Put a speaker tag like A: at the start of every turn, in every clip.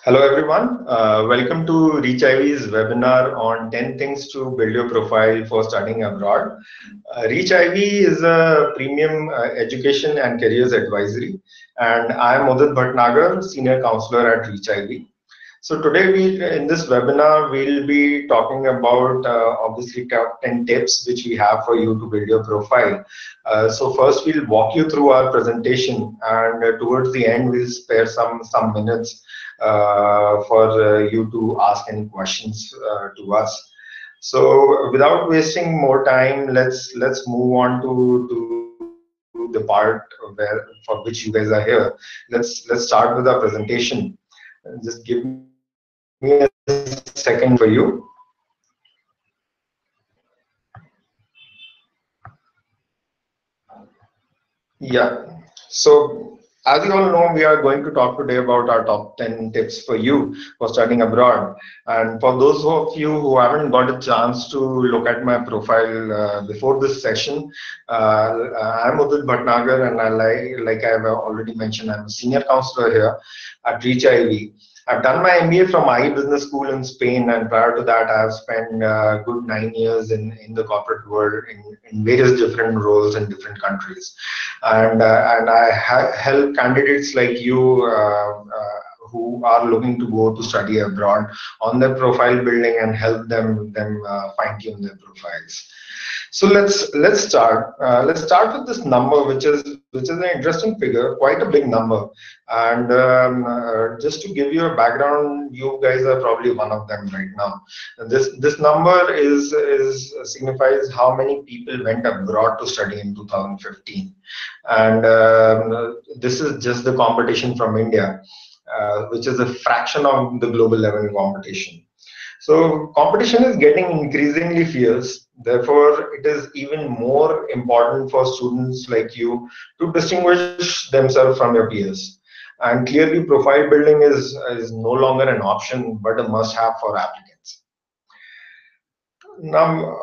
A: Hello everyone, welcome to ReachIvy's webinar on 10 things to build your profile for studying abroad. ReachIvy is a premium education and careers advisory, and I am Udit Bhatnagar, Senior Counselor at ReachIvy. So today in this webinar, we'll be talking about obviously top 10 tips which we have for you to build your profile. So first we'll walk you through our presentation, and towards the end we'll spare some minutes for you to ask any questions to us. So without wasting more time, let's move on to the part for which you guys are here. Let's start with our presentation. Just give me a second to share my screen for you. Yeah. So as you all know, we are going to talk today about our top 10 tips for you for studying abroad. And for those of you who haven't got a chance to look at my profile before this session, I'm Udit Bhatnagar, and like I've already mentioned, I'm a senior counselor here at ReachIvy. I've done my MBA from IE Business School in Spain, and prior to that, I've spent a good 9 years in the corporate world in various different roles in different countries. And I help candidates like you who are looking to go to study abroad on their profile building and help them fine tune their profiles. So let's start. Let's start with this number, which is an interesting figure, quite a big number. And just to give you a background, you guys are probably one of them right now. And this number is signifies how many people went abroad to study in 2015, and this is just the competition from India, which is a fraction of the global level competition. So competition is getting increasingly fierce. Therefore, it is even more important for students like you to distinguish themselves from your peers. And clearly, profile building is no longer an option, but a must-have for applicants. Now,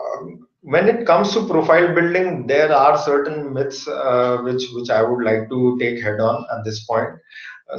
A: when it comes to profile building, there are certain myths which I would like to take head on at this point.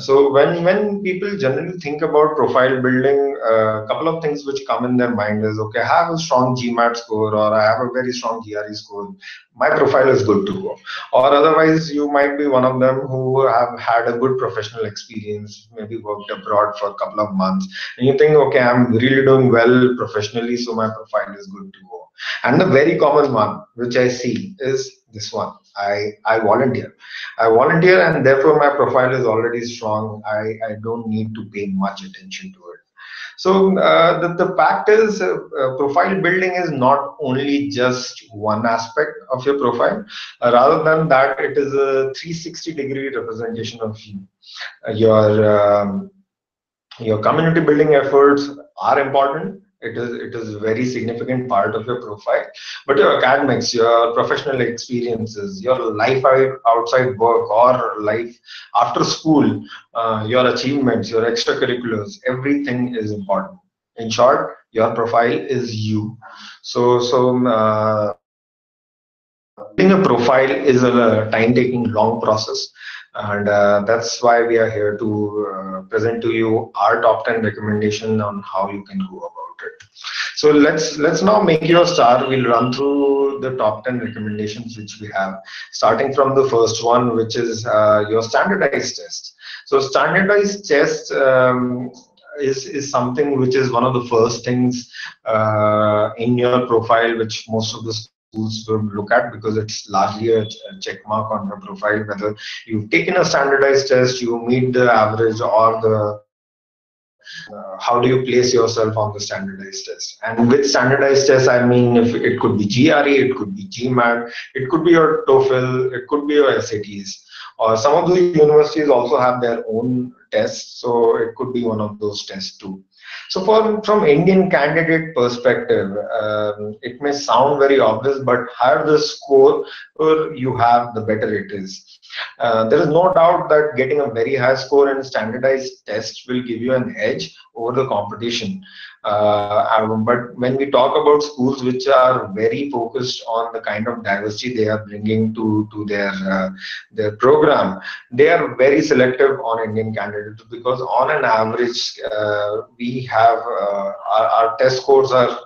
A: So when people generally think about profile building, a couple of things which come in their mind is, okay, I have a strong GMAT score, or I have a very strong GRE score. My profile is good to go. Or otherwise, you might be one of them who have had a good professional experience, maybe worked abroad for a couple of months, and you think, okay, I'm really doing well professionally, so my profile is good to go. And the very common one which I see is this one: I volunteer. I volunteer, and therefore my profile is already strong. I don't need to pay much attention to it. So the fact is, profile building is not only just one aspect of your profile. Rather than that, it is a 360-degree representation of you. Your community building efforts are important. It is a very significant part of your profile, but your academics, your professional experiences, your life outside work or life after school, your achievements, your extracurriculars, everything is important. In short, your profile is you. So building a profile is a time-taking, long process, and that's why we are here to present to you our top 10 recommendation on how you can go about it. So let's now make you a star. We'll run through the top 10 recommendations which we have, starting from the first one, which is your standardized test. So standardized test is something which is one of the first things in your profile, which most of the schools will look at, because it's largely a check mark on your profile whether you've taken a standardized test, you meet the average, or the how do you place yourself on the standardized test. And with standardized tests, I mean, if it could be GRE, it could be GMAT, it could be your TOEFL, it could be your SATs, or some of the universities also have their own tests, so it could be one of those tests too. So from Indian candidate perspective, it may sound very obvious, but higher the score you have, the better it is. There is no doubt that getting a very high score in standardized tests will give you an edge over the competition. But when we talk about schools which are very focused on the kind of diversity they are bringing to their program, they are very selective on Indian candidates, because on an average, we have our test scores are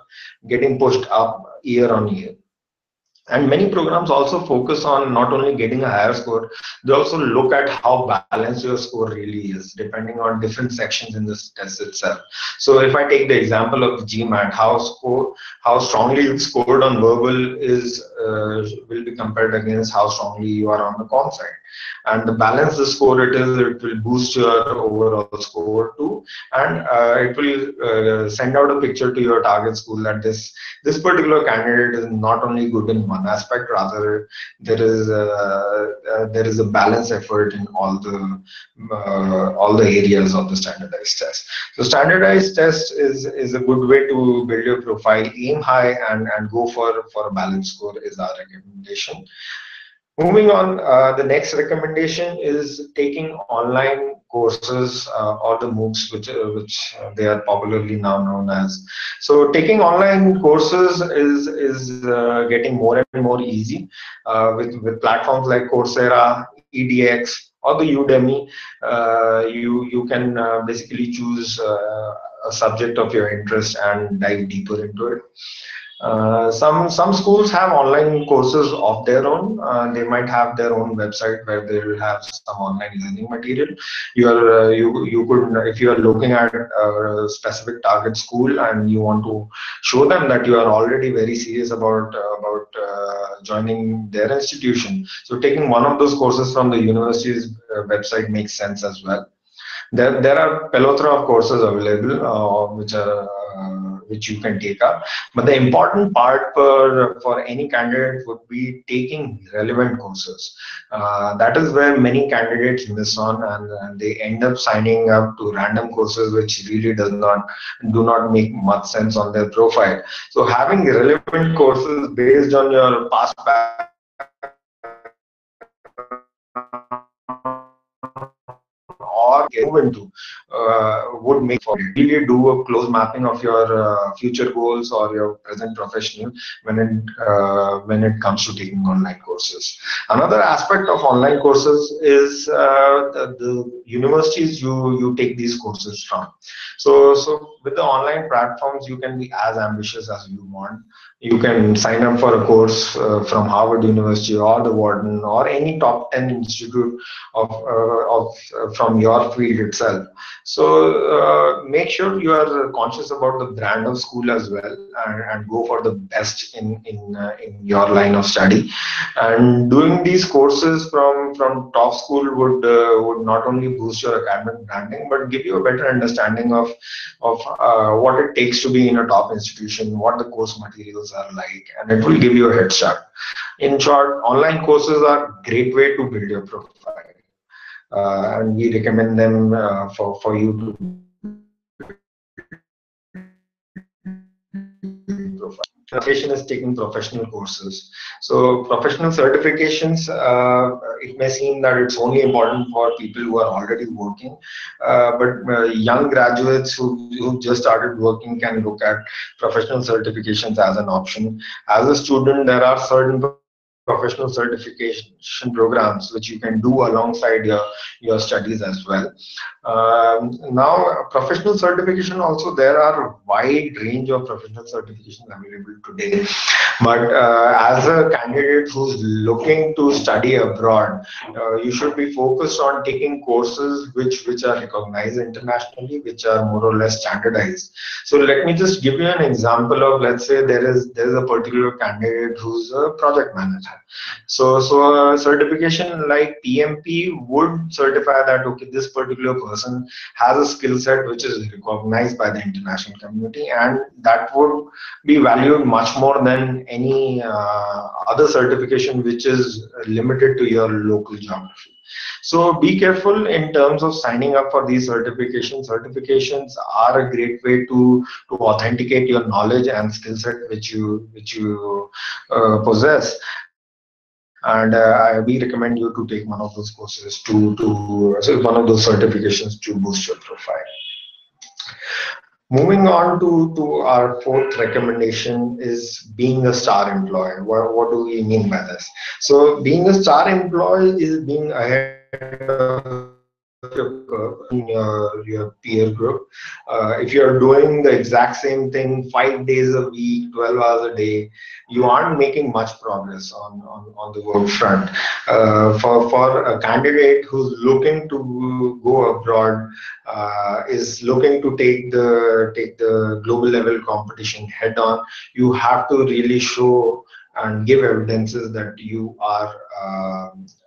A: getting pushed up year on year. And many programs also focus on not only getting a higher score, they also look at how balanced your score really is, depending on different sections in this test itself. So if I take the example of GMAT, how strongly you scored on verbal is will be compared against how strongly you are on the com side. And the balance the score it will boost your overall score too, and it will send out a picture to your target school that this particular candidate is not only good in one aspect, rather there is a balance effort in all the areas of the standardized test. So standardized test is a good way to build your profile. Aim high and go for a balanced score is our recommendation. Moving on, the next recommendation is taking online courses or the MOOCs, which they are popularly now known as. So taking online courses is getting more and more easy with platforms like Coursera, EDX, or the Udemy. You can basically choose a subject of your interest and dive deeper into it. Some schools have online courses of their own. They might have their own website where they will have some online learning material. You could, if you are looking at a specific target school and you want to show them that you are already very serious about joining their institution, so taking one of those courses from the university's website makes sense as well. There are plethora of courses available which you can take up, but the important part for any candidate would be taking relevant courses. That is where many candidates miss on, and they end up signing up to random courses which really do not make much sense on their profile. So having relevant courses based on your past background or get move into would make for really do a close mapping of your future goals or your present professional when it comes to taking online courses. Another aspect of online courses is the universities you take these courses from. So with the online platforms, you can be as ambitious as you want. You can sign up for a course from Harvard University or the Broaden or any top 10 institute from your field itself. So make sure you are conscious about the brand of school as well, and go for the best in your line of study. And doing these courses from top school would not only boost your academic branding, but give you a better understanding of what it takes to be in a top institution, what the course materials are like, and it will give you a head start. In short, online courses are a great way to build your profile, and we recommend them for you to profile. Education is taking professional courses. So professional certifications, it may seem that it's only important for people who are already working, but young graduates who just started working can look at professional certifications as an option. As a student, there are certain professional certification programs which you can do alongside your studies as well. Now, professional certification also, there are a wide range of professional certifications available today. But as a candidate who's looking to study abroad, you should be focused on taking courses which are recognized internationally, which are more or less standardized. So let me just give you an example of, let's say there is a particular candidate who's a project manager. So a certification like PMP would certify that, okay, this particular person has a skill set which is recognized by the international community, and that would be valued much more than any other certification which is limited to your local geography. So be careful in terms of signing up for these certifications. Certifications are a great way to authenticate your knowledge and skill set which you possess. And we recommend you to take one of those courses one of those certifications to boost your profile. Moving on to our fourth recommendation is being a star employee. What do we mean by this? So being a star employee is being ahead of your curve your peer group. If you're doing the exact same thing 5 days a week, 12 hours a day, you aren't making much progress on the work front. For a candidate who's looking to go abroad, is looking to take the global level competition head on, you have to really show and give evidences that you are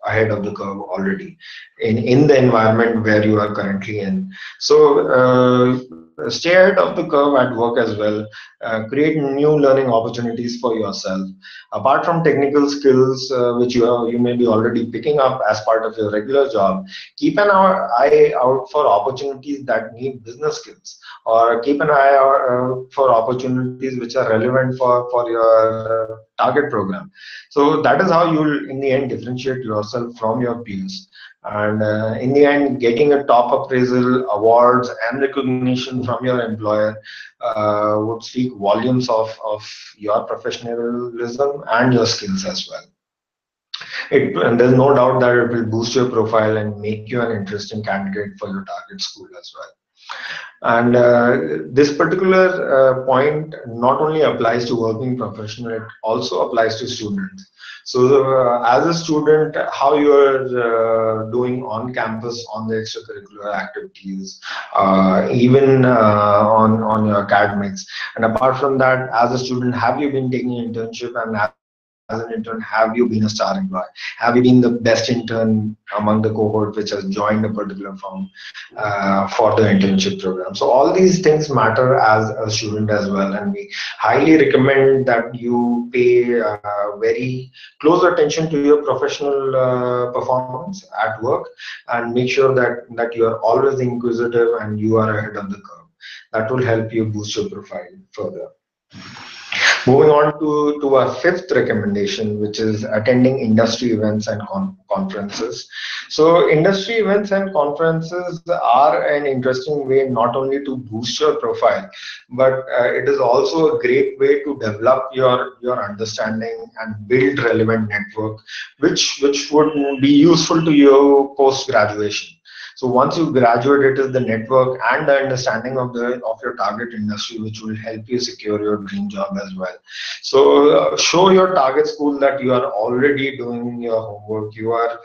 A: ahead of the curve already in the environment where you are currently in. So stay ahead of the curve at work as well. Create new learning opportunities for yourself. Apart from technical skills, which you may be already picking up as part of your regular job, keep an eye out for opportunities that need business skills, or keep an eye out for opportunities which are relevant for your target program. So that is how you'll in the end differentiate yourself from your peers. And in the end, getting a top appraisal, awards, and recognition from your employer would speak volumes of your professionalism and your skills as well. And there's no doubt that it will boost your profile and make you an interesting candidate for your target school as well. And this particular point not only applies to working professional, it also applies to students. So as a student, how you are doing on campus on the extracurricular activities, even on your academics. And apart from that, as a student, have you been taking internship, and as an intern, have you been a star employee? Have you been the best intern among the cohort which has joined a particular firm for the internship program? So all these things matter as a student as well, and we highly recommend that you pay very close attention to your professional performance at work, and make sure that you are always inquisitive and you are ahead of the curve. That will help you boost your profile further. Moving on to our fifth recommendation, which is attending industry events and conferences. So industry events and conferences are an interesting way not only to boost your profile, but it is also a great way to develop your understanding and build relevant network, which would be useful to you post graduation. So once you graduate, it is the network and the understanding of your target industry which will help you secure your dream job as well. So show your target school that you are already doing your homework, you are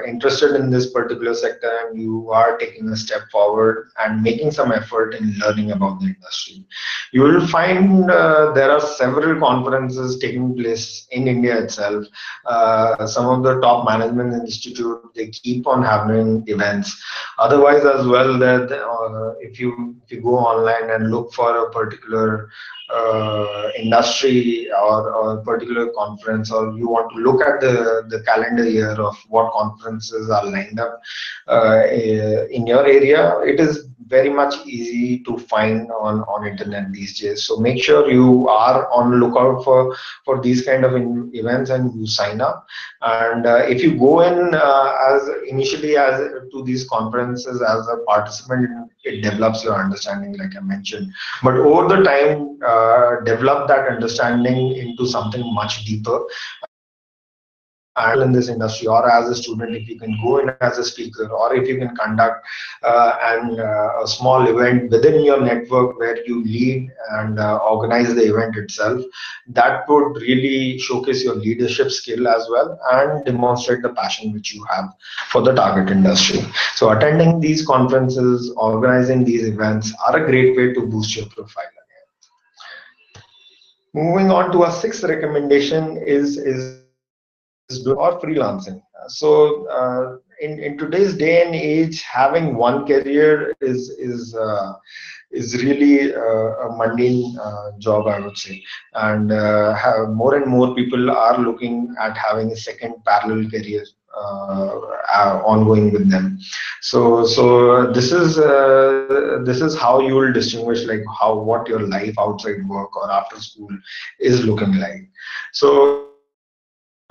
A: interested in this particular sector, and you are taking a step forward and making some effort in learning about the industry. You will find there are several conferences taking place in India itself. Some of the top management institute, they keep on having events. Otherwise as well, that if you go online and look for a particular industry or a particular conference, or you want to look at the calendar year of what conferences are lined up in your area, it is very much easy to find on internet these days. So make sure you are on lookout for these kind of events and you sign up. And if you go in as initially as to these conferences as a participant, it develops your understanding like I mentioned, but over the time develop that understanding into something much deeper. And in this industry, or as a student, if you can go in as a speaker, or if you can conduct a small event within your network where you lead and organize the event itself, that would really showcase your leadership skill as well and demonstrate the passion which you have for the target industry. So attending these conferences, organizing these events are a great way to boost your profile. Moving on to our sixth recommendation is doing or freelancing. So in today's day and age, having one career is really a mundane job, I would say, and more and more people are looking at having a second parallel career ongoing with them. So this is how you will distinguish like how what your life outside work or after school is looking like. So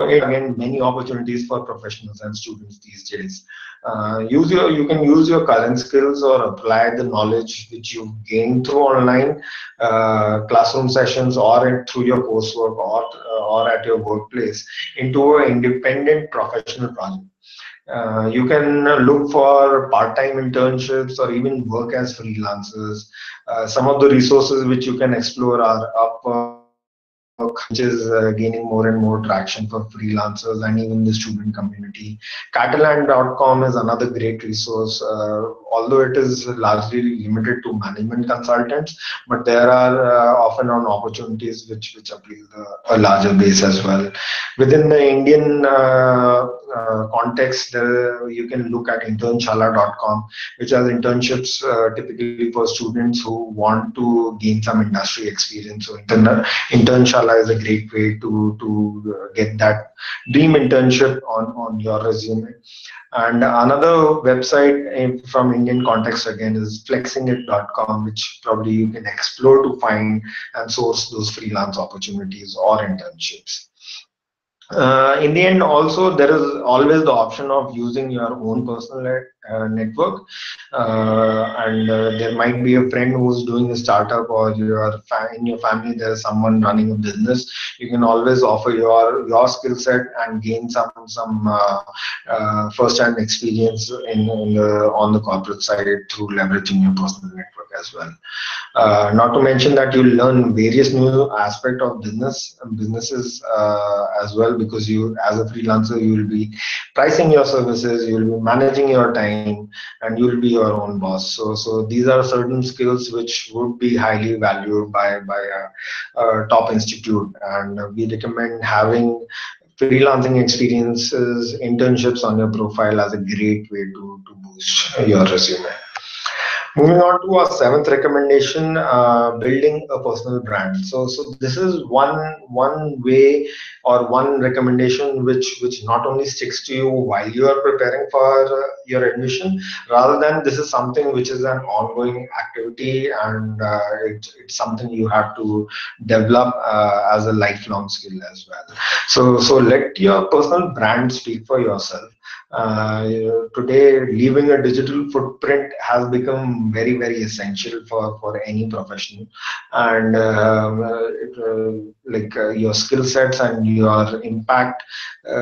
A: again, many opportunities for professionals and students these days. You can use your current skills or apply the knowledge which you gained through online classroom sessions through your coursework or at your workplace into an independent professional project. You can look for part-time internships or even work as freelancers. Some of the resources which you can explore are Upwork, which is gaining more and more traction for freelancers and even the student community. Catalan.com is another great resource, although it is largely limited to management consultants, but there are often on opportunities which appeal a larger base as well. Within the Indian context, you can look at internshala.com, which has internships typically for students who want to gain some industry experience. So internshala is a great way to get that dream internship on your resume. And another website from Indian context again is flexingit.com, which probably you can explore to find and source those freelance opportunities or internships. In the end, also, there is always the option of using your own personal network, and there might be a friend who's doing a startup, or in your family there's someone running a business. You can always offer your skill set and gain some first-hand experience on the corporate side through leveraging your personal network as well. Not to mention that you learn various new aspects of businesses as well, because you, as a freelancer, you will be pricing your services, you will be managing your time, and you will be your own boss. So these are certain skills which would be highly valued by a top institute, and we recommend having freelancing experiences, internships on your profile as a great way to boost your resume. Moving on to our seventh recommendation, building a personal brand. So this is one way or one recommendation which not only sticks to you while you are preparing for your admission, rather than this is something which is an ongoing activity, and it's something you have to develop as a lifelong skill as well. So let your personal brand speak for yourself. Today, leaving a digital footprint has become very essential for any professional, and your skill sets and your impact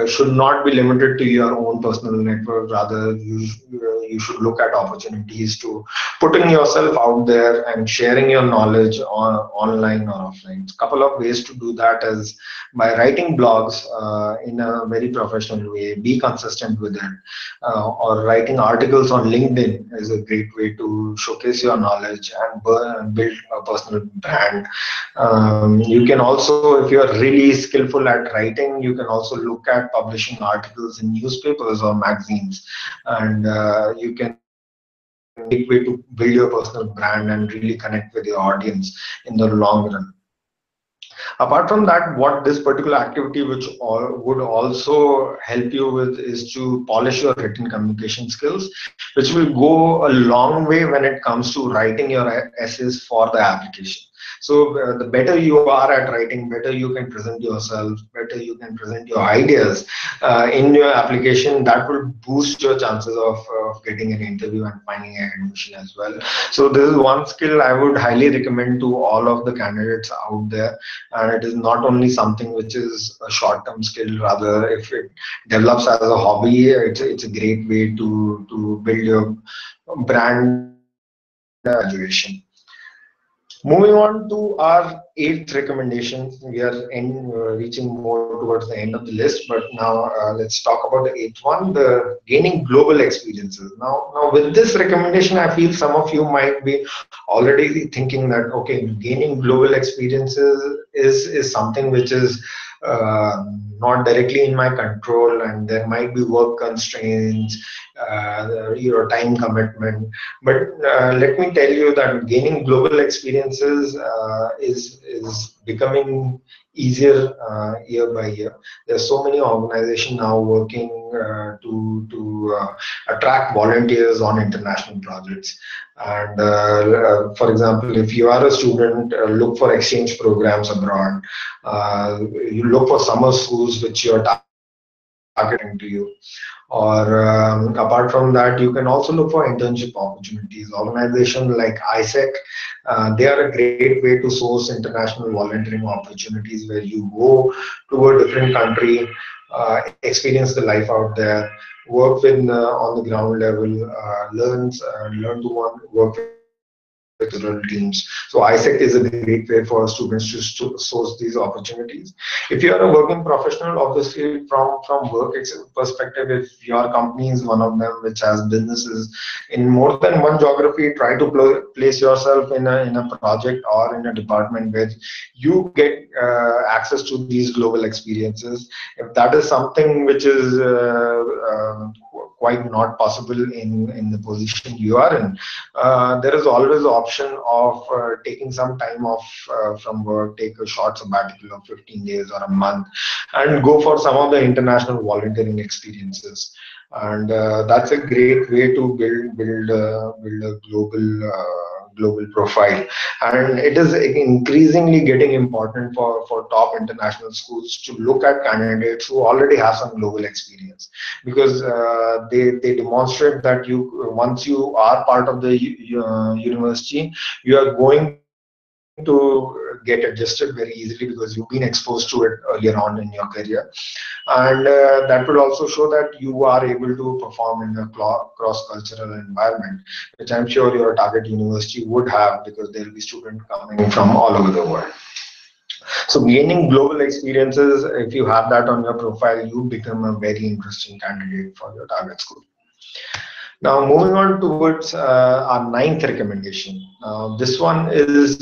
A: should not be limited to your own personal network. Rather, you should look at opportunities to putting yourself out there and sharing your knowledge online or offline. A couple of ways to do that is by writing blogs in a very professional way. Be consistent with it, or writing articles on LinkedIn is a great way to showcase your knowledge and build a personal brand. You can also, if you're really skillful at writing, you can also look at publishing articles in newspapers or magazines, and you can great way to build your personal brand and really connect with your audience in the long run. Apart from that, what this particular activity would also help you with is to polish your written communication skills, which will go a long way when it comes to writing your essays for the application. So the better you are at writing, better you can present yourself, better you can present your ideas in your application, that will boost your chances of getting an interview and finding an admission as well. So this is one skill I would highly recommend to all of the candidates out there. And it is not only something which is a short-term skill, rather if it develops as a hobby, it's a great way to build your brand graduation. Moving on to our eighth recommendation, we are reaching more towards the end of the list, but now let's talk about the eighth one, the gaining global experiences. Now with this recommendation, I feel some of you might be already thinking that, okay, gaining global experiences is something which is not directly in my control, and there might be work constraints, your time commitment. But let me tell you that gaining global experiences is becoming easier year by year. There's so many organizations now working to attract volunteers on international projects. And for example, if you are a student, look for exchange programs abroad. You look for summer schools which your targeting to you. Or apart from that, you can also look for internship opportunities. Organizations like ISEC, they are a great way to source international volunteering opportunities where you go to a different country, experience the life out there, work with on the ground level, learn to work with rural teams. So ISEC is a great way for students to source these opportunities. If you are a working professional, obviously from perspective, if your company is one of them which has businesses in more than one geography, try to place yourself in a project or in a department where you get access to these global experiences. If that is something which is quite not possible in the position you are in, there is always option of taking some time off from work, take a short sabbatical of 15 days or a month, and go for some of the international volunteering experiences. And that's a great way to build a global profile. And it is increasingly getting important for top international schools to look at candidates who already have some global experience, because they demonstrate that you once you are part of the university, you are going to get adjusted very easily because you've been exposed to it earlier on in your career. And that would also show that you are able to perform in a cross-cultural environment, which I'm sure your target university would have, because there will be students coming from all over the world. So gaining global experiences, if you have that on your profile, you become a very interesting candidate for your target school. Now, moving on towards our ninth recommendation. This one is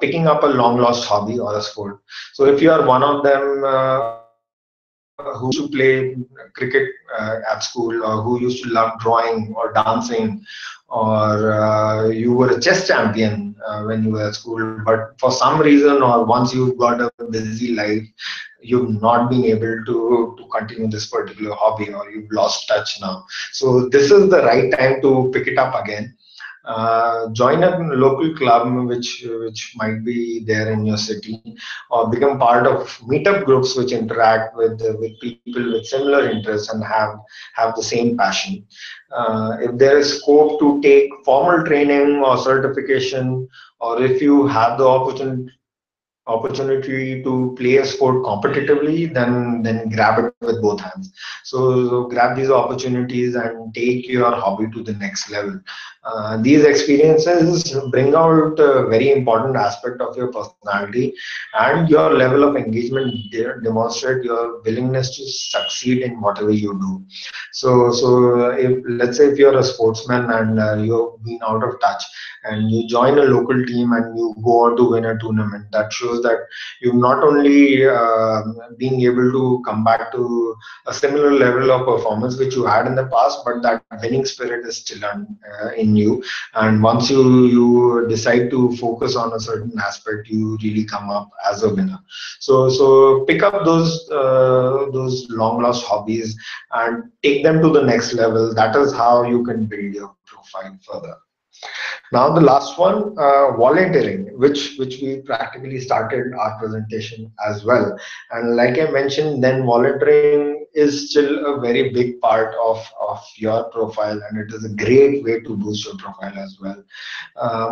A: picking up a long lost hobby or a sport. So if you are one of them who used to play cricket at school, or who used to love drawing or dancing, or you were a chess champion when you were at school, but for some reason, or once you've got a busy life, you've not been able to continue this particular hobby, or you've lost touch now. So this is the right time to pick it up again. Join a local club which might be there in your city, or become part of meetup groups which interact with people with similar interests and have the same passion. If there is scope to take formal training or certification, or if you have the opportunity to play a sport competitively, then grab it with both hands. So grab these opportunities and take your hobby to the next level. These experiences bring out a very important aspect of your personality, and your level of engagement demonstrate your willingness to succeed in whatever you do. So if, let's say, if you're a sportsman and you've been out of touch, and you join a local team and you go on to win a tournament, that shows that you've not only being able to come back to a similar level of performance which you had in the past, but that winning spirit is still in you. And once you decide to focus on a certain aspect, you really come up as a winner. So pick up those long lost hobbies and take them to the next level. That is how you can build your profile further. Now the last one, volunteering, which we practically started our presentation as well. And like I mentioned, then volunteering is still a very big part of your profile, and it is a great way to boost your profile as well.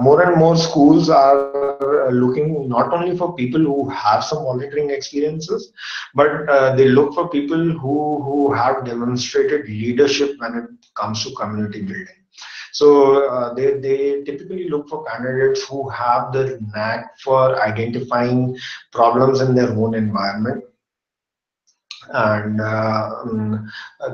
A: More and more schools are looking not only for people who have some volunteering experiences, but they look for people who have demonstrated leadership when it comes to community building. So they typically look for candidates who have the knack for identifying problems in their own environment, and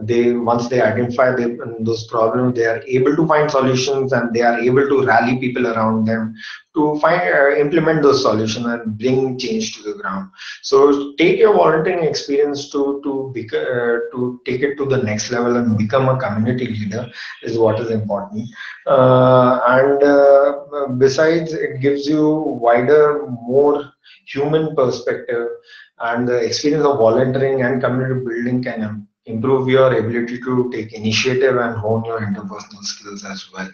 A: they once they identify those problems, they are able to find solutions, and they are able to rally people around them to find implement those solutions and bring change to the ground. So take your volunteering experience to take it to the next level and become a community leader is what is important. And besides, it gives you wider, more human perspective, and the experience of volunteering and community building can improve your ability to take initiative and hone your interpersonal skills as well.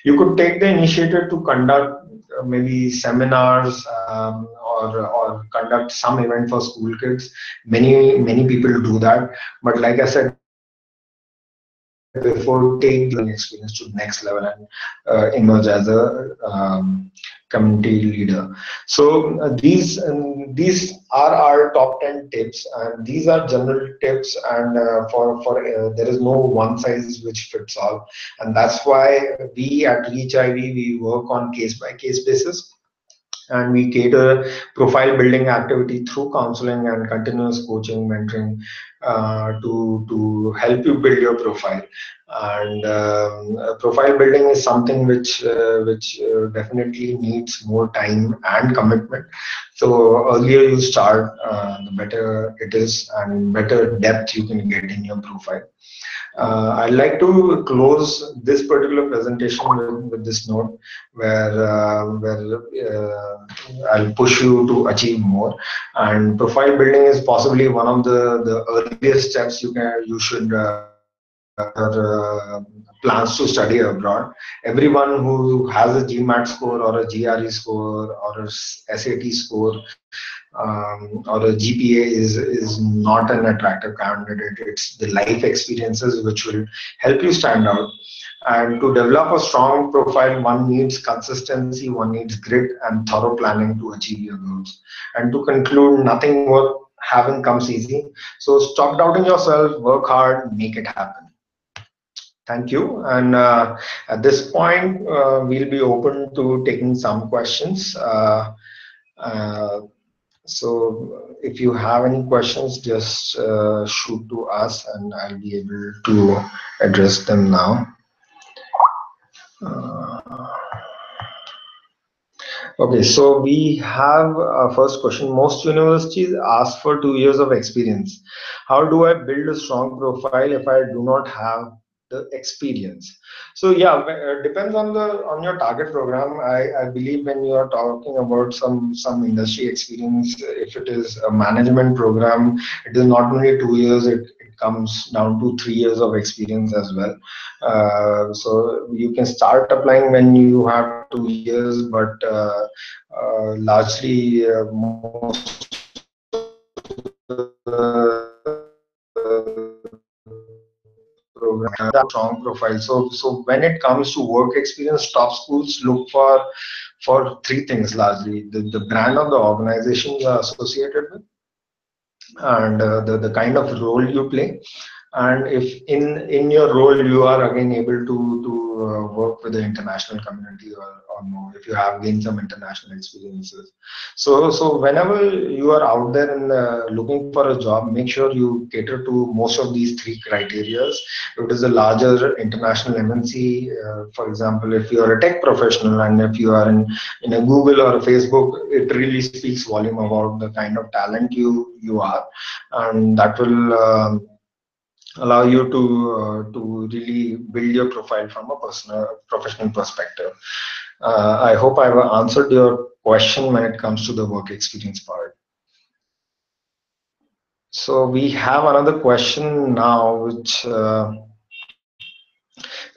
A: You could take the initiative to conduct maybe seminars, or or conduct some event for school kids. Many people do that, but like I said before, take the learning experience to the next level and emerge as a community leader. So these are our top 10 tips, and these are general tips, and for there is no one size which fits all, and that's why we at ReachIvy we work on case by case basis, and we cater profile building activity through counseling and continuous coaching mentoring to help you build your profile. And profile building is something which definitely needs more time and commitment. So earlier you start, the better it is and better depth you can get in your profile. I'd like to close this particular presentation with this note, where I'll push you to achieve more. And profile building is possibly one of the earliest steps you should plans to study abroad. Everyone who has a GMAT score or a GRE score or a SAT score or a GPA is not an attractive candidate. It's the life experiences which will help you stand out. And to develop a strong profile, one needs consistency, one needs grit and thorough planning to achieve your goals. And to conclude, nothing worth having comes easy. So stop doubting yourself, work hard, make it happen. Thank you. And at this point, we'll be open to taking some questions. Uh, so if you have any questions, just shoot to us and I'll be able to address them now. Okay, so we have a first question. Most universities ask for 2 years of experience. How do I build a strong profile if I do not have the experience? So yeah, depends on your target program. I believe when you are talking about some industry experience, if it is a management program, it is not only 2 years. It comes down to 3 years of experience as well. So you can start applying when you have 2 years, but largely most program have a strong profile. So when it comes to work experience, top schools look for three things largely: the brand of the organization you are associated with, and the kind of role you play, and if in your role you are again able to work with the international community, or no, if you have gained some international experiences. So whenever you are out there and looking for a job, make sure you cater to most of these three criterias. If it is a larger international MNC, for example, if you are a tech professional and if you are in a Google or a Facebook, it really speaks volume about the kind of talent you are, and that will allow you to really build your profile from a personal professional perspective. I hope I've answered your question when it comes to the work experience part. So we have another question now, which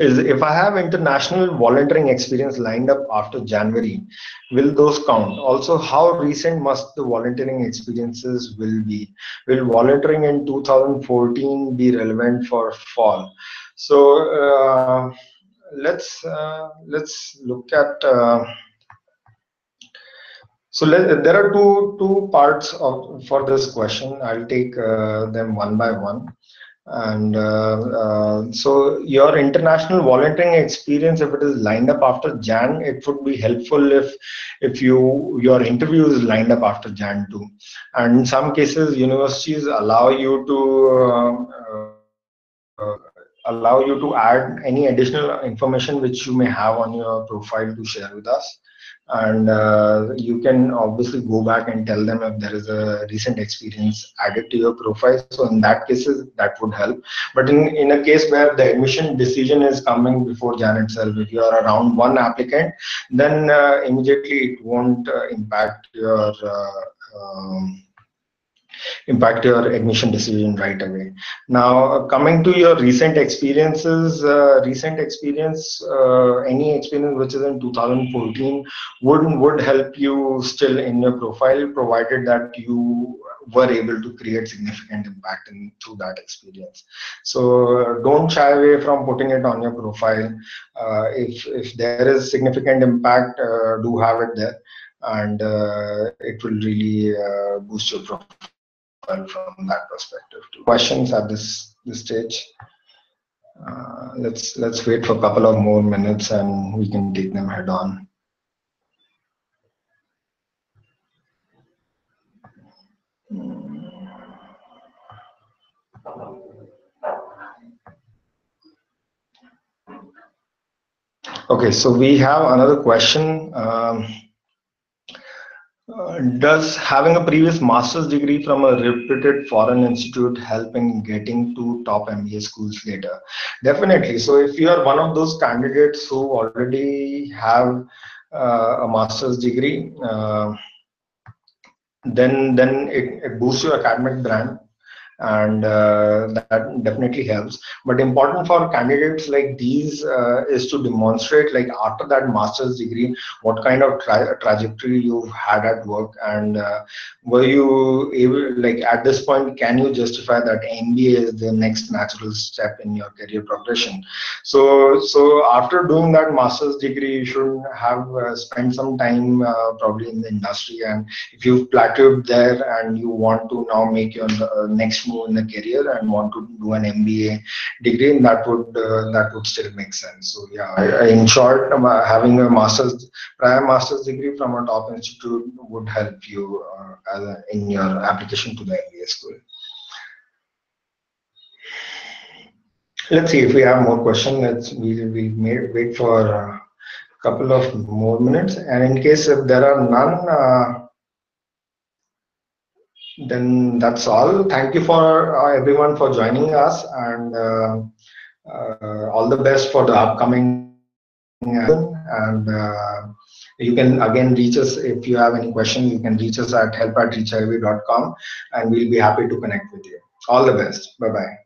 A: is, if I have international volunteering experience lined up after January, will those count? Also, how recent must the volunteering experiences will be? Will volunteering in 2014 be relevant for fall? So let's look at. There are two parts for this question. I'll take them one by one. And so your international volunteering experience, if it is lined up after Jan, it would be helpful if your interview is lined up after Jan too. And in some cases, universities allow you to add any additional information which you may have on your profile to share with us. And you can obviously go back and tell them if there is a recent experience added to your profile. So in that cases, that would help. But in a case where the admission decision is coming before Jan itself, if you are around one applicant, then immediately it won't impact impact your admission decision right away. Now, coming to your recent experiences, any experience which is in 2014 would help you still in your profile, provided that you were able to create significant impact through that experience. So don't shy away from putting it on your profile. If there is significant impact, do have it there, and it will really boost your profile from that perspective too. Questions at this stage? Let's wait for a couple of more minutes and we can take them head on. Okay, so we have another question. Does having a previous master's degree from a reputed foreign institute help in getting to top MBA schools later? Definitely. So if you are one of those candidates who already have a master's degree, then it boosts your academic brand, and that definitely helps. But important for candidates like these is to demonstrate, like after that master's degree, what kind of trajectory you've had at work, and were you able, like at this point, can you justify that MBA is the next natural step in your career progression? So after doing that master's degree, you should have spent some time probably in the industry, and if you've plateaued there and you want to now make your next move in the career and want to do an MBA degree, that would still make sense. So yeah, in short, having a prior master's degree from a top institute would help you in your application to the MBA school. Let's see if we have more questions. We'll wait for a couple of more minutes, and in case if there are none, then that's all. Thank you for everyone for joining us, and all the best for the upcoming and you can again reach us if you have any questions. You can reach us at help@reachivy.com, and we'll be happy to connect with you. All the best. Bye bye.